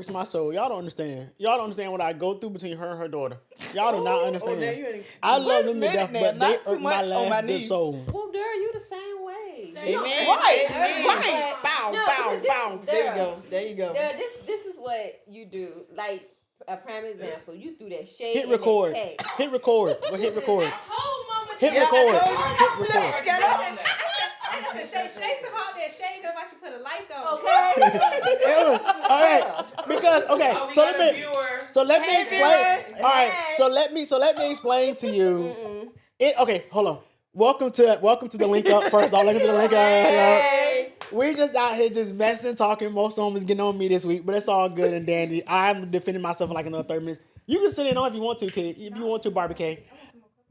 breaks my soul. Y'all don't understand. Y'all don't understand what I go through between her and her daughter. Y'all do not understand. I love them to death, but they irk my last good soul. Well, Daryl, you the same way. Amen. Right. Bow. There you go. This is what you do. Like a prime example, you threw that shade. Hit record. Hit record. Well, hit record. Hit record. Hit record. Shay called that shade because why she put a light on. Okay. All right. Because so let me explain. All right. So let me explain to you. Okay. Hold on. Welcome to the link up. First off, welcome to the link up. Hey. We just out here just messing, talking. Most of them is getting on me this week, but it's all good and dandy. I'm defending myself in like another 30 minutes. You can sit in on if you want to, kid. If you want to, barbecue.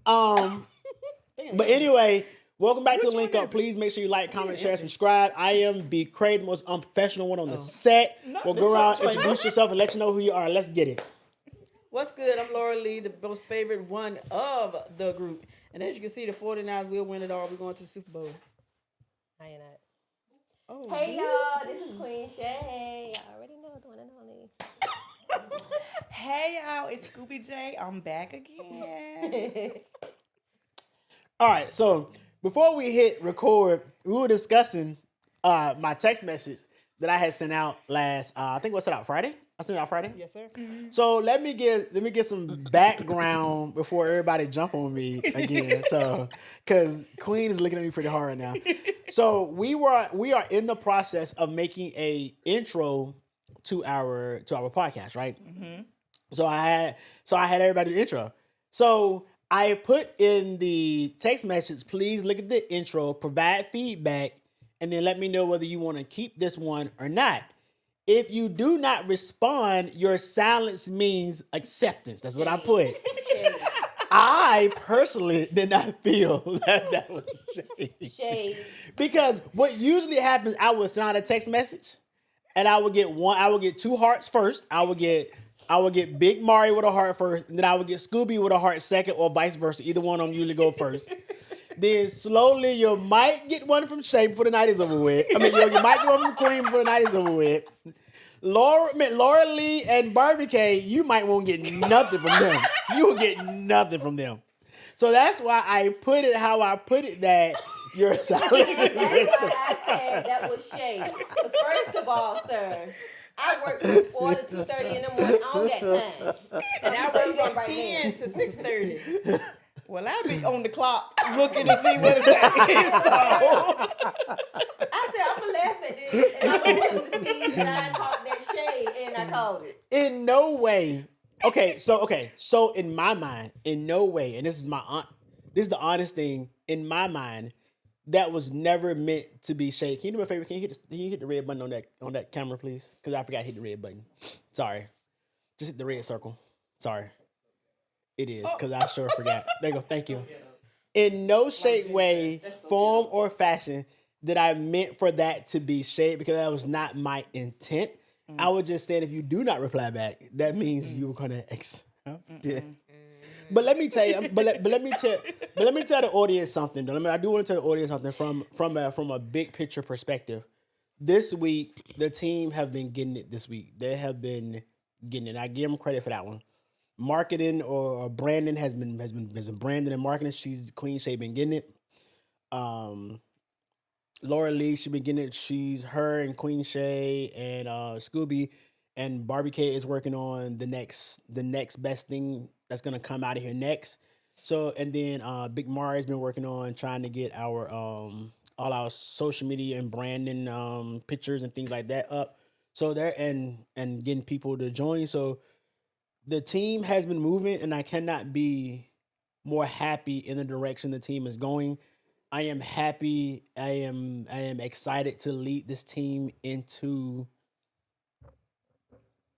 But anyway, welcome back to the link up. Please make sure you like, comment, share, subscribe. I am B. Craig, the most unprofessional one on the set. We'll go around, introduce yourself, and let you know who you are. Let's get it. What's good? I'm Laura Lee, the most favorite one of the group. And as you can see, the 49ers will win it all. We're going to the Super Bowl. I ain't not. Oh, hey, y'all. This is Queen Shay. Y'all already know the one and only. Hey, y'all. It's Scooby J. I'm back again. All right. So before we hit record, we were discussing my text message that I had sent out last, I think it was sent out Friday. I sent it out Friday. Yes, sir. So let me get some background before everybody jump on me again. So, because Queen is looking at me pretty hard right now. So we are in the process of making a intro to our podcast, right? Mm-hmm. So I had everybody do the intro. So I put in the text message, please look at the intro, provide feedback, and then let me know whether you want to keep this one or not. If you do not respond, your silence means acceptance. That's what I put. I personally did not feel that was shade. Because what usually happens, I would send out a text message, and I would get 2 hearts first. I would get Big Mario with a heart first, and then I would get Scooby with a heart second, or vice versa. Either one of them usually go first. Then slowly you might get one from Shay before the night is over with. I mean, you might get one from Queen before the night is over with. Laura Lee and Barbecue, you might won't get nothing from them. You will get nothing from them. So that's why I put it how I put it, that your silence is That's why I said that was shade. Because first of all, sir, I work from 4 to 2:30 in the morning. I don't got time. And I work from 10 to 6:30. Well, I be on the clock looking to see what it's at. I said, I'm going to laugh at this, and I'm going to to see that I talked that shade, and I called it. In no way. So in my mind, in no way, and this is the honest thing, in my mind, that was never meant to be shade. Can you do me a favor? Can you hit the red button on that camera, please? Because I forgot to hit the red button. Sorry. Just hit the red circle. Sorry. It is, because I sure forgot. There you go. Thank you. In no shape, way, form, or fashion did I meant for that to be shade, because that was not my intent. I was just saying, if you do not reply back, that means you were gonna accept it. But let me tell you. But let me tell the audience something. Though. I do want to tell the audience something from a big picture perspective. This week, the team have been getting it. This week, they have been getting it. I give them credit for that one. Marketing or branding has been branding and marketing. Queen Shay been getting it. Laura Lee, she been getting it. Her and Queen Shay and Scooby and Barbecue is working on the next best thing that's gonna come out of here next. So, and then Big Mari's been working on trying to get our all our social media and branding pictures and things like that up. So they're and getting people to join. So the team has been moving, and I cannot be more happy in the direction the team is going. I am happy. I am excited to lead this team into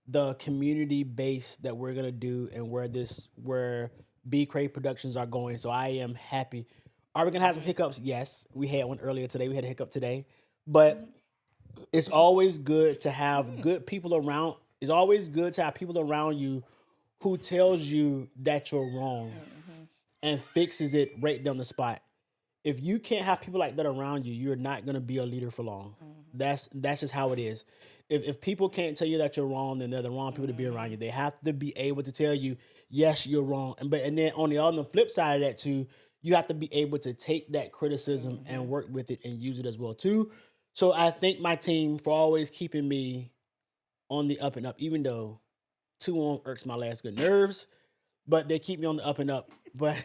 the community base that we're gonna do, and where B Crave Productions are going. So I am happy. Are we gonna have some hiccups? Yes, we had one earlier today. We had a hiccup today, but it's always good to have good people around. It's always good to have people around you who tells you that you're wrong and fixes it right down the spot. if you can't have people like that around you, you're not gonna be a leader for long. That's just how it is. If people can't tell you that you're wrong, then they're the wrong people to be around you. They have to be able to tell you, yes, you're wrong. And then on the flip side of that too, you have to be able to take that criticism and work with it and use it as well too. So I thank my team for always keeping me on the up and up, even though 2-1 irks my last good nerves, but they keep me on the up and up. But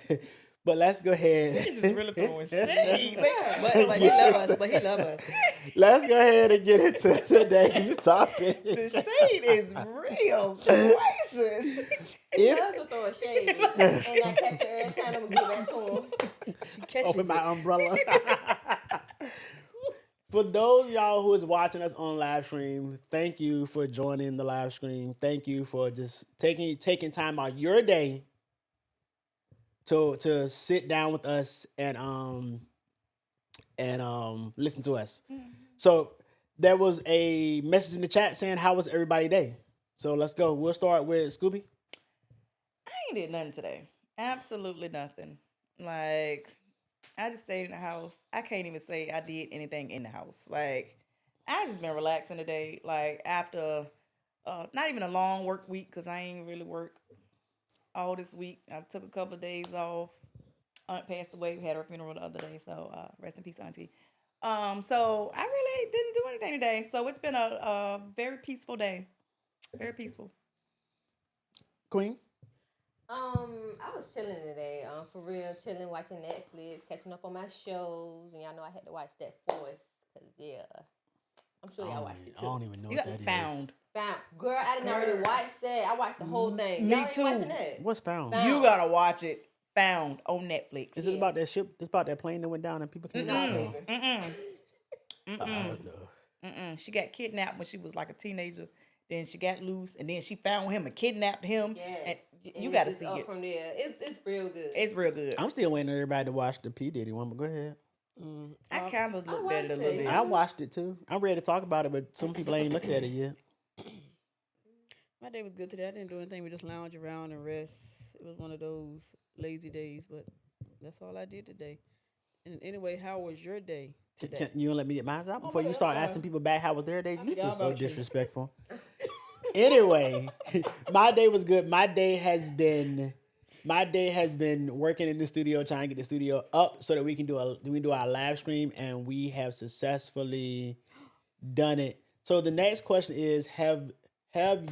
but let's go ahead. He's just really throwing shade. But he love us. But he love us. Let's go ahead and get into today's topic. The shade is real. Crisis. He loves to throw a shade, and I catch it every time I'm gonna give that to him. She catches Open it. my umbrella. For those of y'all who is watching us on live stream, thank you for joining the live stream. Thank you for just taking time out your day to sit down with us and listen to us. So there was a message in the chat saying, "How was everybody's day?" So let's go. We'll start with Scooby. I ain't did nothing today. Absolutely nothing. Like, I just stayed in the house. I can't even say I did anything in the house. Like, I just been relaxing today. Like, after not even a long work week, because I ain't really work all this week. I took a couple of days off. Aunt passed away. We had her funeral the other day. So rest in peace, Auntie. So I really didn't do anything today. So it's been a very peaceful day. Very peaceful. Queen. I was chilling today. For real, chilling, watching Netflix, catching up on my shows, and y'all know I had to watch that Force, cause yeah, I'm sure y'all watched it I too. don't even know You what got that is. Found. Girl, I didn't already watch that. I watched the whole thing. Me Y'all ain't too. watching that? What's Found? Found. You gotta watch it. Found on Netflix. Is it about that ship? It's about that plane that went down and people came No, out? baby. I don't know. She got kidnapped when she was like a teenager. Then she got loose, and then she found him and kidnapped him. Yeah. And you And got to it's see up it. from there. It's real good. It's real good. I'm still waiting on everybody to watch the P Diddy one, but go ahead. I kind of looked at it a watched little it. bit. I watched it too. I'm ready to talk about it, but some people ain't looked at it yet. My day was good today. I didn't do anything. We just lounge around and rest. It was one of those lazy days, but that's all I did today. And anyway, how was your day today? Can you let me get mine out before my you bad, start I'm asking sorry. people back how was their day? You forgot just so about you. disrespectful. Anyway, my day was good. My day has been working in the studio, trying to get the studio up so that we can do our live stream, and we have successfully done it. So the next question is, have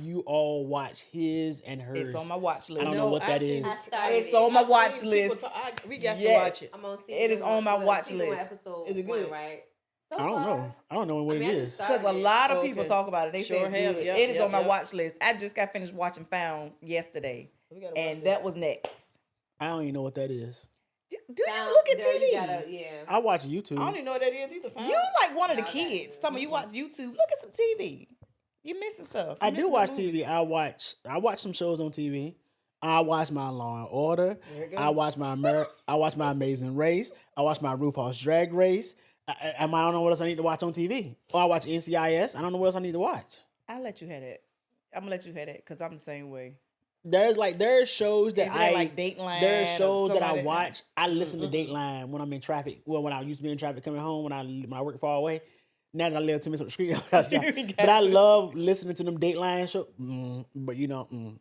you all watched his and hers? It's on my watch list. I don't know what that seen- is. I started It's it. on my I've watch seen people list. we got to Yes. watch it. I'm on season It is on my one, watch season one, list. episode Is it one, good? right? So I don't far, know. I don't know what I mean, it I is. just started Because a it. lot of Okay. people talk about it. They Sure say have. good. Yep, It is yep, on my yep. watch list. I just got finished watching Found yesterday, We gotta watch and that was next. I don't even know what that is. Do you Found- look at there TV? you gotta- yeah. I watch YouTube. I don't even know what that is either. Fam. You like one of the No, kids. that's- Some of you watch YouTube. Look at some TV. You're missing stuff. I You're do missing watch the movies. TV. I watch some shows on TV. I watch my Law and Order. There you go. I watch my Amazing Race. I watch my RuPaul's Drag Race. I don't know what else I need to watch on TV. Or I watch NCIS. I don't know what else I need to watch. I'll let you have that. I'm gonna let you have that because I'm the same way. There's shows that If it ain't like Dateline there's or shows that I somebody- watch. I listen to Dateline when I'm in traffic. Well, when I used to be in traffic coming home, when I work far away. Now that I live 2 minutes up the street, but I love listening to them Dateline shows. But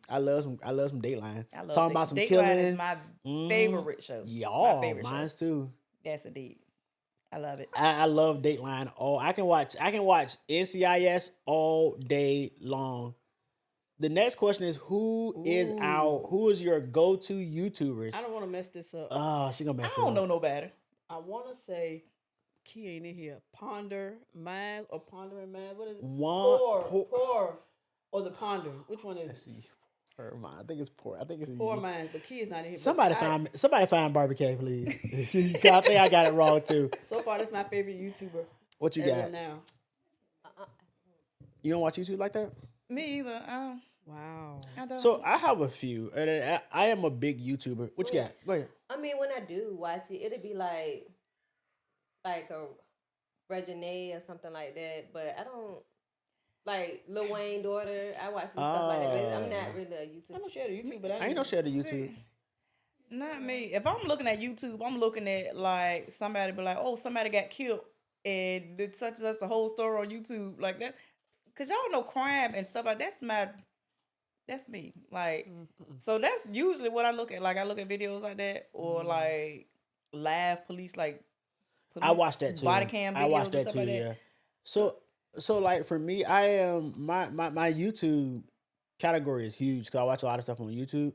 I love some Dateline. I love Talking about some Dateline killing. is my favorite show. Y'all, my favorite mine's show. too. Yes, indeed. I love it. I love Dateline. I can watch NCIS all day long. The next question is who is your go-to YouTubers? I don't want to mess this up. Oh, she gonna I mess it don't up. know no better. I want to say, Key ain't in here. Ponder Minds or Pondering Minds? What is it? Pour or the Ponder? Which one is it? I think it's poor. I think it's Pour Minds, but Key is not in here. But Somebody find Barbie K, please. I think I got it wrong too. So far, that's my favorite YouTuber. What you ever got? now? You don't watch YouTube like that? Me either. Wow. I don't. So I have a few. And I am a big YouTuber. What you got? Go ahead. I mean, when I do watch it, it'll be like a Regine or something like that. But I don't like Lil Wayne daughter. I watch some stuff like that. But I'm not really a I YouTuber. know she had a YouTube, but I ain't know she had a YouTube. Not me. If I'm looking at YouTube, I'm looking at like somebody be like, oh, somebody got killed, and did such and such a whole story on YouTube like that. Cause y'all know crime and stuff like that's me. Like, so that's usually what I look at. Like, I look at videos like that, or like live police, like I police watched that too. body cam I videos watched and that stuff too. like that. Yeah. So like for me, I am my YouTube category is huge because I watch a lot of stuff on YouTube.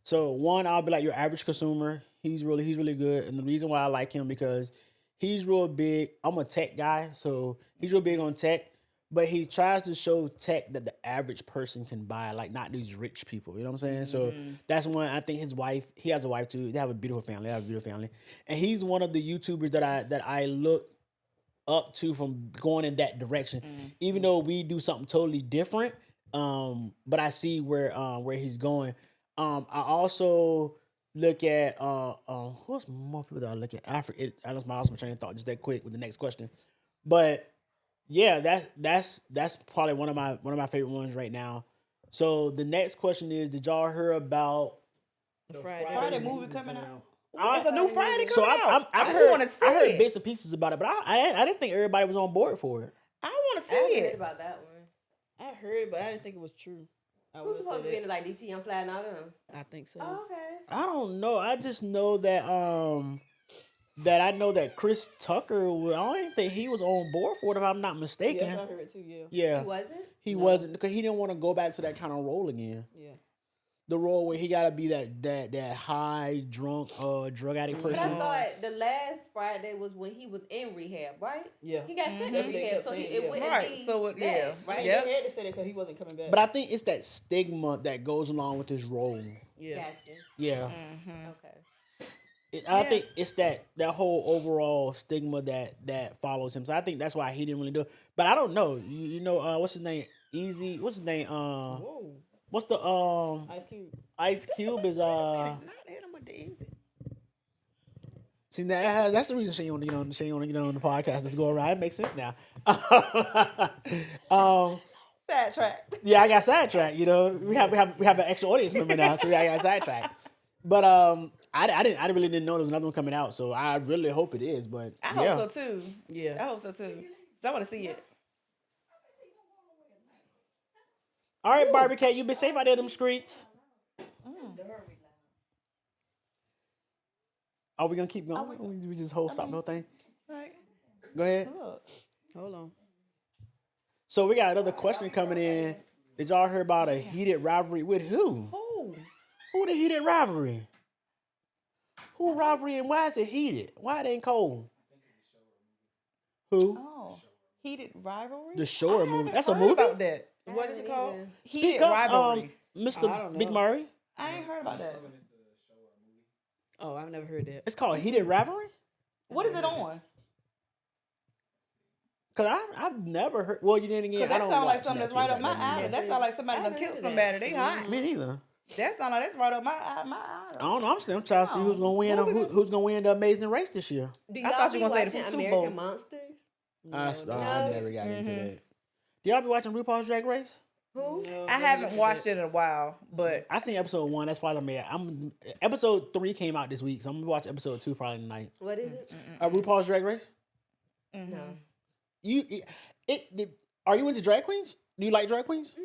So one, I'll be like your average consumer. He's really good, and the reason why I like him because he's real big. I'm a tech guy, so he's real big on tech. But he tries to show tech that the average person can buy, like not these rich people. You know what I'm saying? So that's one. I think his wife. He has a wife too. They have a beautiful family. They have a beautiful family, and he's one of the YouTubers that I look up to from going in that direction. Even though we do something totally different, but I see where he's going. I also look at who's more people that I look at. I lost my train of thought just that quick with the next question, but yeah, that's probably one of my favorite ones right now. So the next question is: did y'all hear about? The Friday movie coming out. I- It's a new Friday So coming out. I've I heard want to see I heard it. bits and pieces about it, but I didn't think everybody was on board for it. I want to see I heard it. about that one. I heard, but I didn't think it was true. I Who's will supposed to say be in it, that. like DC Young Fly and all them? I think so. Oh, okay. I don't know. I just know that I know that Chris Tucker. I don't think he was on board for it, if I'm not mistaken. Yes, I heard it too. Yeah. Yeah, He wasn't? he No. wasn't because he didn't want to go back to that kind of role again. Yeah. The role where he got to be that high drunk drug addict But I person. thought the last Friday was when he was in rehab, right? Yeah. He got sent That's to what they rehab, kept so saying, it yeah. wouldn't Right, be so it- that, yeah. right? Yep. They had to say that because he wasn't coming back. But I think it's that stigma that goes along with his role. yeah. Gotcha. Yeah. Okay. I Yeah. think it's that whole overall stigma that follows him. So I think that's why he didn't really do it. But I don't know. You know, what's his name? Easy. What's his name? Whoa. What's the Ice Cube. Ice Cube is Not hit him with the easy. See that's the reason she don't get on the podcast. Let's go around. It makes sense now. Sidetrack. Yeah, I got sidetracked. You know, we have an extra audience member now, so I got sidetracked. But I really didn't know there was another one coming out, so I really hope it is. But I yeah. hope so too. Yeah. I hope so too. 'Cause I want to see it. All right, Barbie Cat, you been safe out there in them streets. Are we gonna keep going? Or we just stop the whole thing. Like, Go ahead. look. Hold on. So we got another question coming in. Did y'all hear about a heated rivalry with who? Who? Who the heated rivalry? Who rivalry and why is it heated? Why it ain't cold? Who? Oh, heated rivalry. The Shore I movie. haven't That's a heard movie? About that. What is it called? Heated Speak up, rivalry. I Mr. don't Big know. Murray. I ain't heard about that. Oh, I've never heard that. It's called Heated Rivalry? What is it on? Cause I've never heard. Well, you didn't Because get. I that don't sounds like watch something that's Netflix right up like my that alley. anymore. That sounds like somebody I done heard killed of somebody. that. They hot. Me neither. That sound like that's right up my I alley. don't know. I'm trying to see who's gonna win. Who's gonna win the Amazing Race this year? Do I y'all thought you be were gonna say the watching Super Bowl. American Monsters? I never got into that. Do y'all be watching RuPaul's Drag Race? Who? No, I haven't watched it in a while, but I seen episode 1. That's why I'm episode 3 came out this week, so I'm gonna watch episode 2 probably tonight. What is it? RuPaul's Drag Race. No. Are you into drag queens? Do you like drag queens?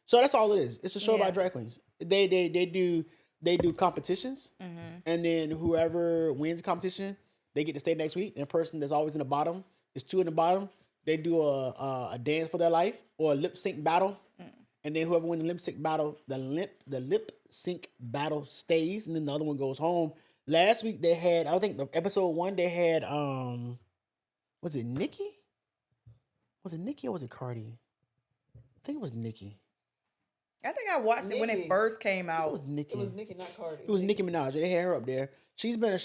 So that's all it is. It's a show Yeah. about drag queens. They do competitions, and then whoever wins the competition, they get to stay next week. And the person that's always in the bottom, is 2 in the bottom. They do a dance for their life or a lip sync battle, and then whoever wins the lip sync battle, the lip sync battle stays, and then the other one goes home. Last week they had, I think the episode 1 they had was it Nikki? Was it Nikki or was it Cardi? I think it was Nikki. I think I watched it when it Nicki. first came I think out. it was Nikki. It was Nicki, not Cardi. It was Nicki Minaj. They had her up there. She's been a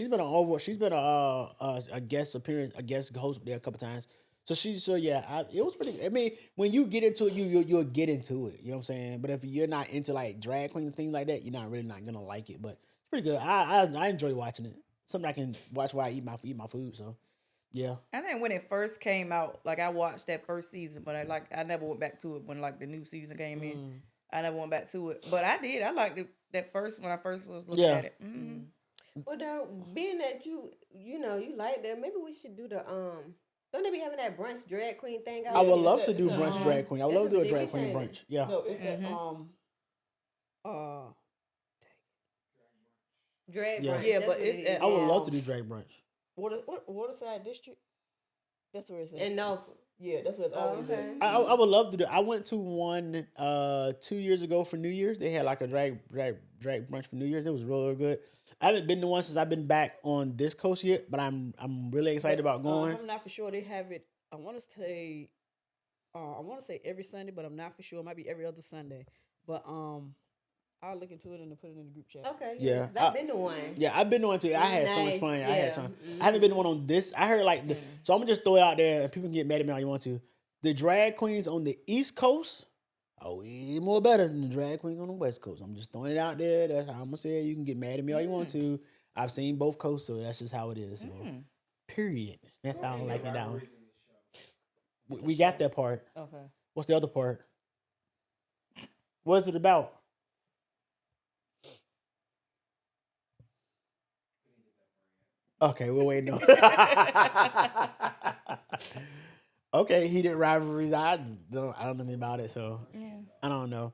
guest appearance, a guest host there a couple times. So it was pretty. I mean, when you get into it, you'll get into it. You know what I'm saying? But if you're not into like drag queen and things like that, you're not gonna like it. But it's pretty good. I enjoy watching it. Something I can watch while I eat my food. So yeah. I think when it first came out, like I watched that first season, but I never went back to it when like the new season came in. I never went back to it, but I did. I liked it that first when I first was looking Yeah. at it. Well, though, being that you know, you like that, maybe we should do the Don't they be having that brunch drag queen thing out I would there? love to it's do a, brunch drag queen. I would That's love to in do a Virginia drag Beach, queen ain't it? brunch. Yeah. no, it's that Mhm. uh Drag Yeah. brunch. Yeah, that's but what it's it is. at, I would love to Um, do drag brunch. Waterside District. That's where it's at. And Norfolk. Yeah, that's where it's Oh, always okay. at. I would love to do. I went to one 2 years ago for New Year's. They had like a drag brunch for New Year's. It was really good. I haven't been to one since I've been back on this coast yet, but I'm really excited about going. I'm not for sure. They have it. I want to say every Sunday, but I'm not for sure. It might be every other Sunday. But I'll look into it and put it in the group chat. Okay, Yeah, yeah. 'Cause I've been to one. Yeah, I've been to one too. I had so much Nice, fun. I yeah. had some. I haven't been to one on this. I heard like so. I'm gonna just throw it out there, and people can get mad at me all you want to. The drag queens on the East Coast are way more better than the drag queens on the West Coast. I'm just throwing it out there. That's how I'm gonna say it. You can get mad at me all you want to. I've seen both coasts, so that's just how it is. So, period. That's how I like it down. We got that part. Okay. What's the other part? What is it about? Okay, we're waiting on. Okay, heated rivalries. I don't know anything about it, so Yeah. I don't know.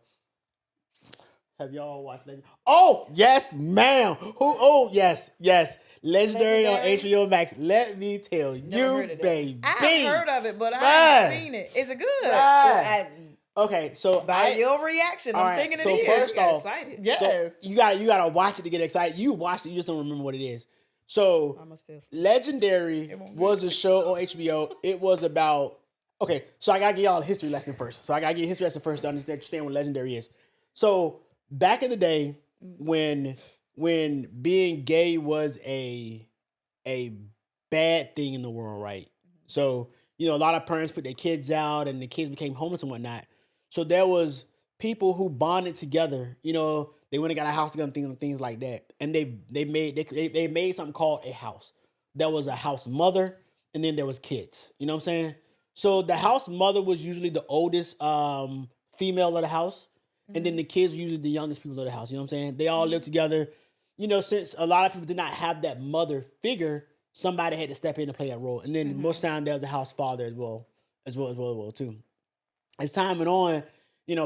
Have y'all watched Legend? Oh yes, ma'am. Who? Oh yes, yes. Legendary on Legendary? HBO Max. Let me tell heard you, of that. baby. I've heard of it, but I Bruh. haven't seen it. Is it good? Bruh. Okay, so By your reaction, all I'm right, thinking so it is. first I got off, excited. Yes. so you gotta watch it to get excited. You watched it, you just don't remember what it is. So I must feel sleep. Legendary won't be. was a show on HBO. It was about okay. So I gotta give y'all a history lesson first. So I gotta give a history lesson first to understand what Legendary is. So back in the day, when being gay was a bad thing in the world, right? So a lot of parents put their kids out, and the kids became homeless and whatnot. So there was people who bonded together. They went and got a house together, things like that, and they made something called a house. There was a house mother, and then there was kids. You know what I'm saying? So the house mother was usually the oldest female of the house, and then the kids were usually the youngest people of the house. You know what I'm saying? They all lived together. Since a lot of people did not have that mother figure, somebody had to step in and play that role. And then most time there was a house father as well too. As time went on,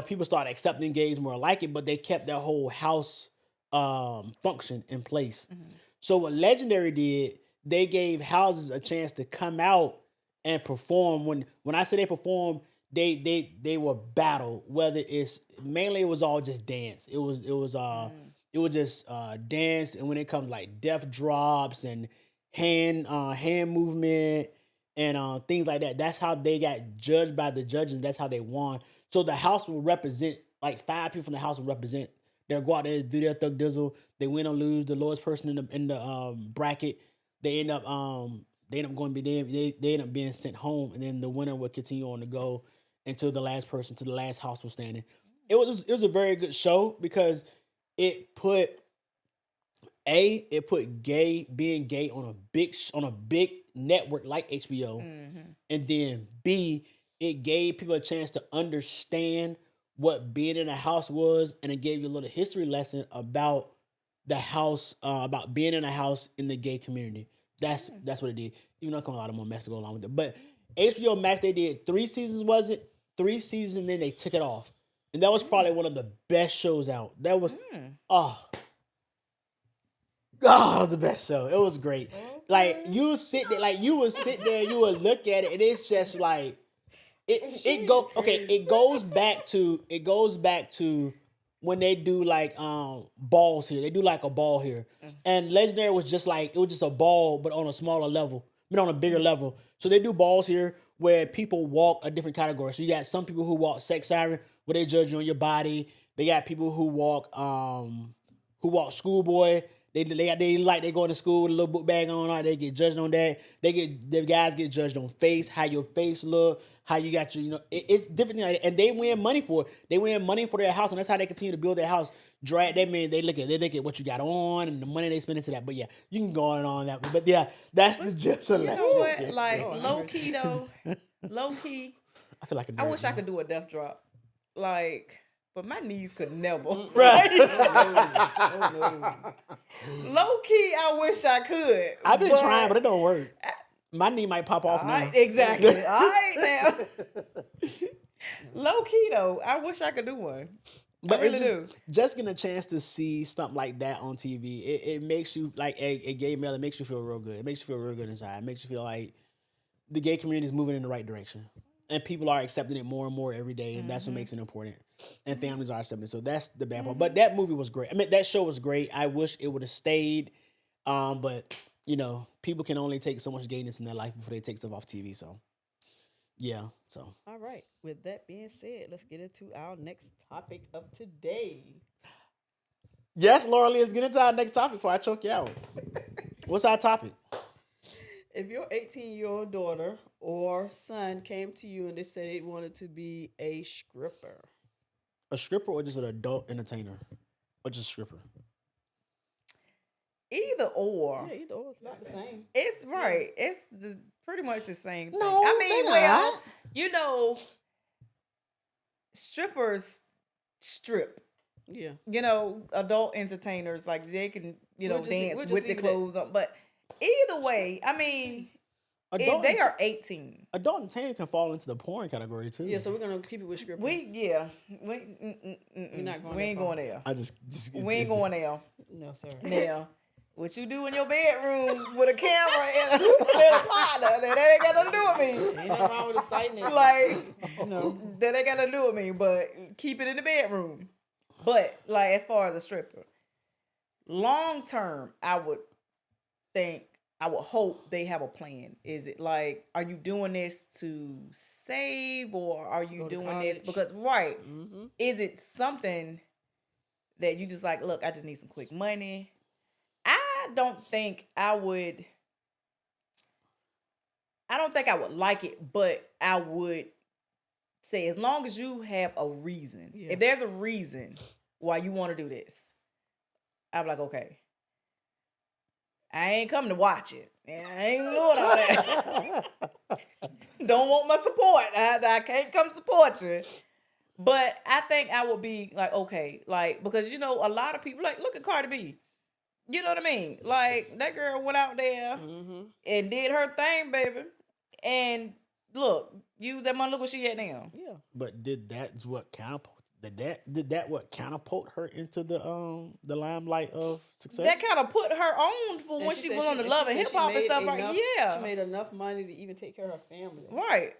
people started accepting gays more like it, but they kept their whole house function in place. So what Legendary did, they gave houses a chance to come out and perform. When I say they perform, they were battle. Whether it was all just dance. It was just dance, and when it comes like death drops and hand movement and things like that, that's how they got judged by the judges. That's how they won. So the house will represent, like 5 people from the house will represent. They'll go out there, do their thug dizzle. They win or lose. The lowest person in the bracket, they end up going to be they end up being sent home, and then the winner will continue on to go until the last house was standing. It was a very good show because it put being gay on a big network like HBO, and then B, it gave people a chance to understand what being in a house was, and it gave you a little history lesson about the house, about being in a house in the gay community. That's what it did. Even though it come a lot more mess to go along with it, but HBO Max, they did 3 seasons. Was it 3 seasons? Then they took it off, and that was probably one of the best shows out. That was it was the best show. It was great. Like you would sit there, you would look at it, and it's just like it goes back to when they do like balls here. They do like a ball here. And Legendary was just a ball, but on a smaller level, but on a bigger level. So they do balls here where people walk a different category. So you got some people who walk sex siren, where they judge you on your body. They got people who walk schoolboy. They going to school with a little book bag on. Right? They get judged on that. The guys get judged on face, how your face look, how you got your, it's different. And they win money for it. They win money for their house, and that's how they continue to build their house. They look at what you got on and the money they spend into that. But yeah, you can go on and on that. But yeah, that's the gist of You that. know what? Yeah. Like low key though, low key. I feel like I wish I could do a death drop. Like but my knees could never. Right. Low key, I wish I could. I've been trying, but it don't work. My knee might pop off All now. right, exactly. All right, now. Low key though, I wish I could do one. But I really do. Just getting a chance to see something like that on TV, it makes you like a gay male. It makes you feel real good. It makes you feel real good inside. It makes you feel like the gay community is moving in the right direction, and people are accepting it more and more every day, and that's what makes it important. And families are accepting it. So that's the bad part. But that movie was great. I mean, that show was great. I wish it would have stayed, but you know, people can only take so much gayness in their life before they take stuff off TV. So yeah. So All right. With that being said, let's get into our next topic of today. yes, Laura Lee, let's get into our next topic before I choke you out. What's our topic? If your 18-year-old daughter or son came to you and they said they wanted to be a stripper, A stripper or just an adult entertainer? Or just a stripper? Either or. yeah, either or, it's about the same. It's right. It's pretty much the same thing. No, I mean, they're well, not. you know, strippers strip. Yeah. You know, adult entertainers like they can, We'll dance just with the leave it at- clothes on. But either way, I mean, Adult, if they are 18, adult entertainment can fall into the porn category too. Yeah, so we're going to keep it with stripper. we not going we that ain't far. going there. I just We ain't going there. No, sir. Now, what you do in your bedroom with a camera and a partner, that ain't got nothing to do with me. Ain't nothing wrong with exciting it. Like, no. that ain't got nothing to do with me, but keep it in the bedroom. But, like, as far as a stripper, long term, I would hope they have a plan. Is it like, are you doing this to save or are you Go to doing this college. because, right, Mm-hmm. is it something that you just like, look, I just need some quick money? I don't think I would like it, but I would say as long as you have a reason, Yeah. if there's a reason why you want to do this, I'm like, okay. I ain't coming to watch it. I ain't doing all that. Don't want my support. I can't come support you. But I think I would be like, okay, like, because, a lot of people, like, look at Cardi B. You know what I mean? Like, that girl went out there Mm-hmm. and did her thing, baby. And look, use that money, look what she at now. Yeah. But did that what catapult her into the limelight of success? That kind of put her on for And when she she said went on the and Love she and said Hip she Hop and made stuff, right? enough- Yeah. She made enough money to even take care of her family. Right.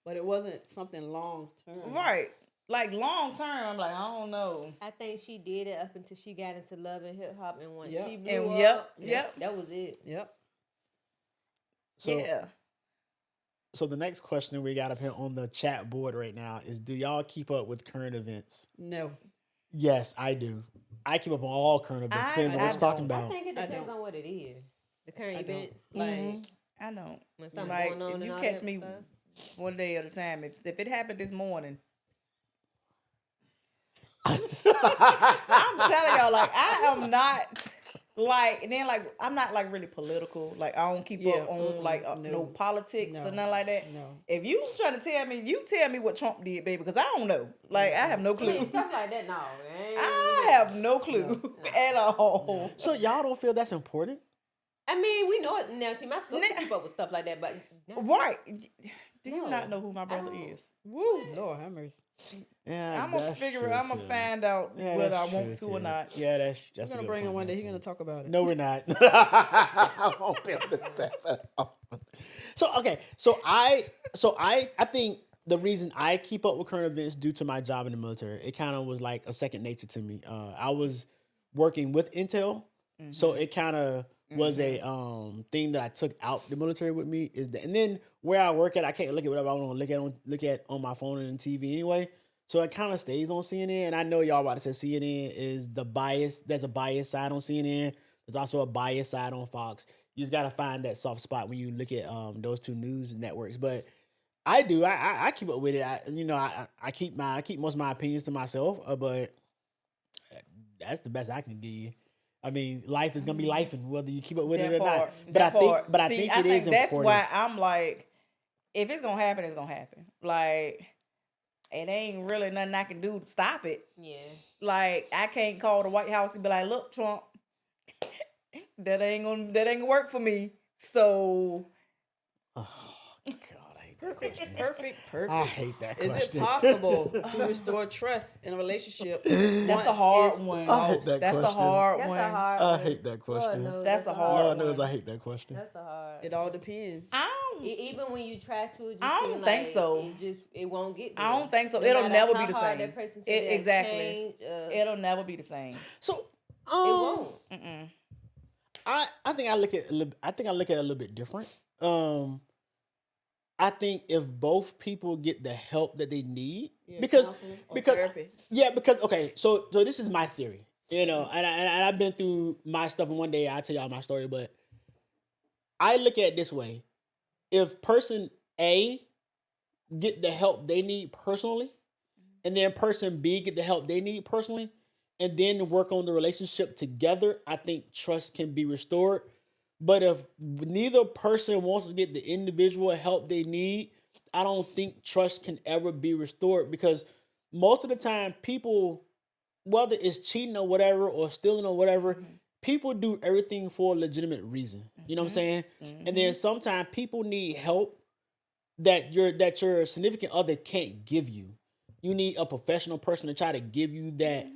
But it wasn't something long term. Right. Like, long term, I'm like, I don't know. I think she did it up until she got into Love and Hip Hop, and once Yep. she blew And up, yep. that was it. Yep. So, Yeah. So the next question we got up here on the chat board right now is: do y'all keep up with current events? No. Yes, I do. I keep up on all current events. Depends on I what you're talking don't. I about. think it I depends don't. on what it is. The current I don't. events, like I don't. when something Like, going on if and you all catch that me stuff. one day at a time, if it happened this morning, I'm telling y'all, like, I am not like, and then like, I'm not like really political. Like, I don't keep Yeah, up on like no no. politics No. or nothing like that. No. If you trying to tell me, you tell me what Trump did, baby, because I don't know. Like, I have no I mean, clue. stuff like that, no. Man. I have no clue at all. So y'all don't feel that's important? I mean, we know it now. See, my sister Nah. keep up with stuff like that, but Right? Do you No, not know who my I brother don't. is? Woo. Lord have mercy. Yeah, I'm gonna that's figure true, it. I'm gonna too. find out Yeah, whether I that's want true, to or too. not. Yeah, that's We're a gonna good bring him point one day. there, He's gonna too. talk about it. No, we're not. I won't be able to say that. So okay, so I think the reason I keep up with current events due to my job in the military, it kind of was like a second nature to me. I was working with Intel, so it kind of was a thing that I took out the military with me. Is that, and then where I work at, I can't look at whatever I want to look at on my phone and TV anyway. So it kind of stays on CNN. And I know y'all about to say CNN is the bias. There's a bias side on CNN. There's also a bias side on Fox. You just gotta find that soft spot when you look at those two news networks. But I do. I keep up with it. I keep most of my opinions to myself. But that's the best I can give you. I mean, life is gonna be life, and whether you keep up with it or not. But I think it is that's important. why I'm like, if it's gonna happen, it's gonna happen. Like, it ain't really nothing I can do to stop it. Yeah. Like, I can't call the White House and be like, look, Trump, that ain't gonna work for me. So Oh God, I hate that question. Perfect. I hate that Is question. it possible to restore trust in a relationship? that's a once hard it's one. I hate that That's a question. hard That's one. a hard I one. hate that question. Lord knows That's a hard Lord knows one. I hate that question. That's a hard. It all depends. I don't, Even when you try to, it just I don't seem think like so. it won't get there. I don't think so. No It'll matter never how be the hard same. That person said they'll Exactly. change, It'll never be the same. So it won't. I think I look at it a little bit different. I think if both people get the help that they need, Yeah, because counseling or therapy. okay, so this is my theory, and I've been through my stuff, and one day I'll tell y'all my story, but I look at it this way: if person A get the help they need personally, and then person B get the help they need personally, and then work on the relationship together, I think trust can be restored. But if neither person wants to get the individual help they need, I don't think trust can ever be restored, because most of the time people, whether it's cheating or whatever or stealing or whatever, people do everything for a legitimate reason. You know what I'm saying? And then sometimes people need help that your significant other can't give you. You need a professional person to try to give you that